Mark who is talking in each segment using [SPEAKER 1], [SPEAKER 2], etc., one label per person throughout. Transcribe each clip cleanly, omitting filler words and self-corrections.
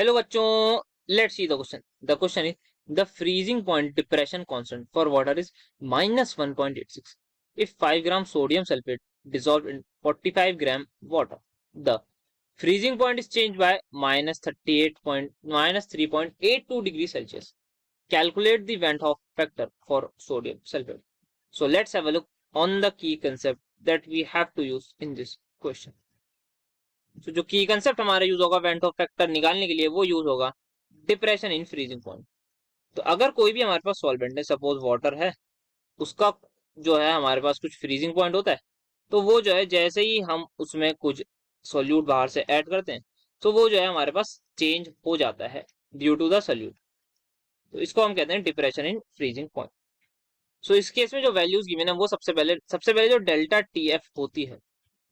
[SPEAKER 1] Hello बच्चों, let's see the question. The question is the freezing point depression constant for water is -1.86 if 5 gram sodium sulfate dissolved in 45 gram water. The freezing point is changed by -3.82 degrees Celsius. Calculate the Van Hoff factor for sodium sulfate. So let's have a look on the key concept that we have to use in this question. तो जो की concept हमारा use होगा went of factor निकालने के लिए वो use होगा डिप्रेशन इन फ्रीजिंग पॉइंट. तो अगर कोई भी हमारे पास सॉल्वेंट है, सपोज वाटर है, उसका जो है हमारे पास कुछ फ्रीजिंग पॉइंट होता है, तो वो जो है जैसे ही हम उसमें कुछ सोल्यूट बाहर से ऐड करते हैं तो वो जो है हमारे पास चेंज हो जाता है ड्यू टू द सोल्यूट. तो इसको हम कहते हैं डिप्रेशन इन फ्रीजिंग पॉइंट. सो इस केस में जो वैल्यूज गिवन है वो सबसे पहले जो डेल्टा टी एफ होती है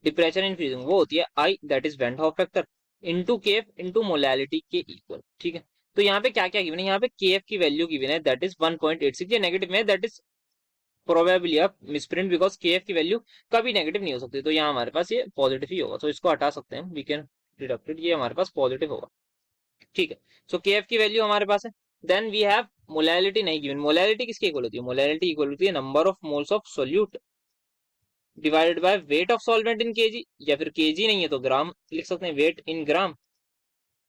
[SPEAKER 1] डिप्रेशन इन फ्रीजिंग वो होती है i, that is when Hoff factor into K F into molality के इक्वल. ठीक है, तो यहाँ पे क्या क्या गिवन है, यहाँ पे के एफ की वैल्यू गिवन है दैट इज 1.86. ये नेगेटिव में that is probably a misprint because के एफ की वैल्यू कभी नेगेटिव नहीं हो सकती. तो यहाँ हमारे पास ये पॉजिटिव ही होगा, तो इसको हटा सकते हैं, वी कैन डिडक्ट इट, ये हमारे पास पॉजिटिव होगा. ठीक है, सो के एफ की वैल्यू हमारे पास है. देन वी हैव मोलैलिटी नहीं गिवन. मोलैलिटी किसके इक्वल होती है? मोलैलिटी इक्वल होती है number of moles of solute divided by weight of solvent in KG, या फिर केजी नहीं है तो ग्राम लिख सकते हैं, वेट इन ग्राम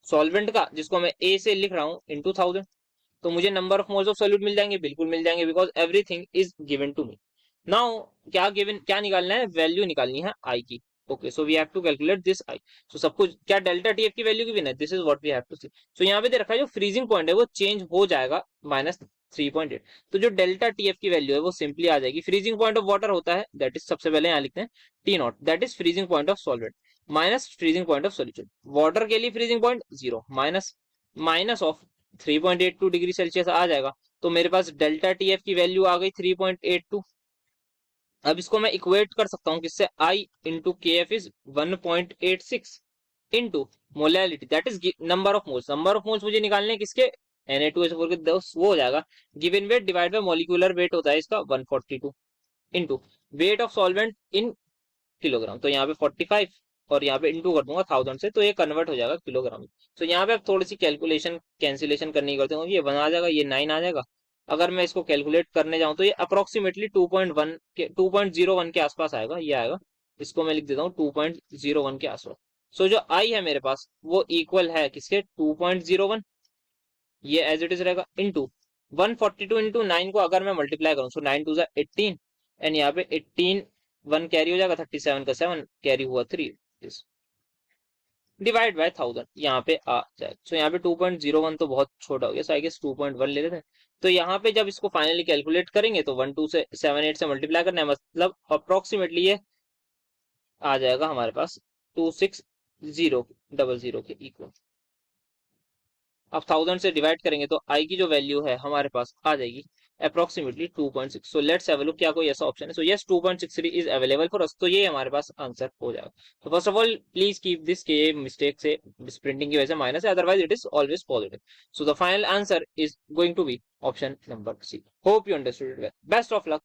[SPEAKER 1] सॉल्वेंट का, जिसको मैं ए से लिख रहा हूँ, इनटू 1000. तो मुझे number of moles of solute मिल जाएंगे, बिल्कुल मिल जाएंगे, because everything is given to me. Now क्या निकालना है? वैल्यू निकालनी है आई की. Okay, so we have to calculate this i. So सब कुछ क्या डेल्टा टी एफ की वैल्यू गिवन है, this is what we have to see. So यहाँ पे दे रखा है जो फ्रीजिंग पॉइंट है वो चेंज हो जाएगा -3.8. तो जो डेल्टा टी एफ की वैल्यू है वो सिंपली आ जाएगी. फ्रीजिंग पॉइंट ऑफ वाटर होता है दैट इज, सबसे पहले यहाँ लिखते हैं T naught, that is freezing point of solvent minus freezing point of solution. Water के लिए freezing point 0 minus of 3.82 degree Celsius आ जाएगा. तो मेरे पास डेल्टा टी एफ की वैल्यू आ गई 3.82. अब इसको मैं इक्वेट कर सकता हूँ किससे? आई into K F is 1.86 into molality that is number of moles. Number of moles मुझे निकालने किसके? Na2SO4 के 10, वो हो जाएगा given weight divide by molecular weight होता है इसका 142 into weight of solvent in kilogram. तो यहाँ पे 45 और यहाँ पे इंटू कर दूंगा 1000 से, तो ये कन्वर्ट हो जाएगा किलोग्राम. तो यहाँ पे अब थोड़ी सी कैलकुलेशन कैंसिलेशन करनी करते हैं, ये 1 आ जाएगा, ये 9 आ जाएगा. अगर मैं इसको कैलकुलेट करने जाऊं तो ये अप्रोक्सीमेटली 2.01 के आसपास आएगा, ये आएगा. इसको मैं लिख देता हूँ 2.01 के आसपास. सो जो आई है मेरे पास वो इक्वल है किसके? 2.01. ये एज इट इज रहेगा इंटू 142 इंटू 9 को अगर मैं मल्टीप्लाई करूं, सो 9 2 18 एंड यहाँ पे 18 1 कैरी हो जाएगा, 37 का 7 कैरी हुआ 3 डिवाइड बाय 1000 यहाँ पे आ जाएगा. सो यहाँ पे 2.01 तो बहुत छोटा हो गया, सो आई गेस 2.1 ले लेते हैं. तो यहाँ पे जब इसको फाइनली कैलकुलेट करेंगे तो 1 2 से 7 8 से मल्टीप्लाई करना है, मतलब अप्रोक्सीमेटली ये आ जाएगा हमारे पास 26000 के इक्वल. अब 1000 से डिवाइड करेंगे तो आई की जो वैल्यू है हमारे पास आ जाएगी approximately 2.6. So let's have a look, क्या कोई ऐसा ऑप्शन है? So yes, 2.63 is available for us. तो ये हमारे पास आंसर हो जाएगा. तो first of all please keep this के मिस्टेक से प्रिंटिंग की वजह से माइनस है, otherwise it is always positive. So the final answer is going to be option number C. Hope you understood it well. Best of luck.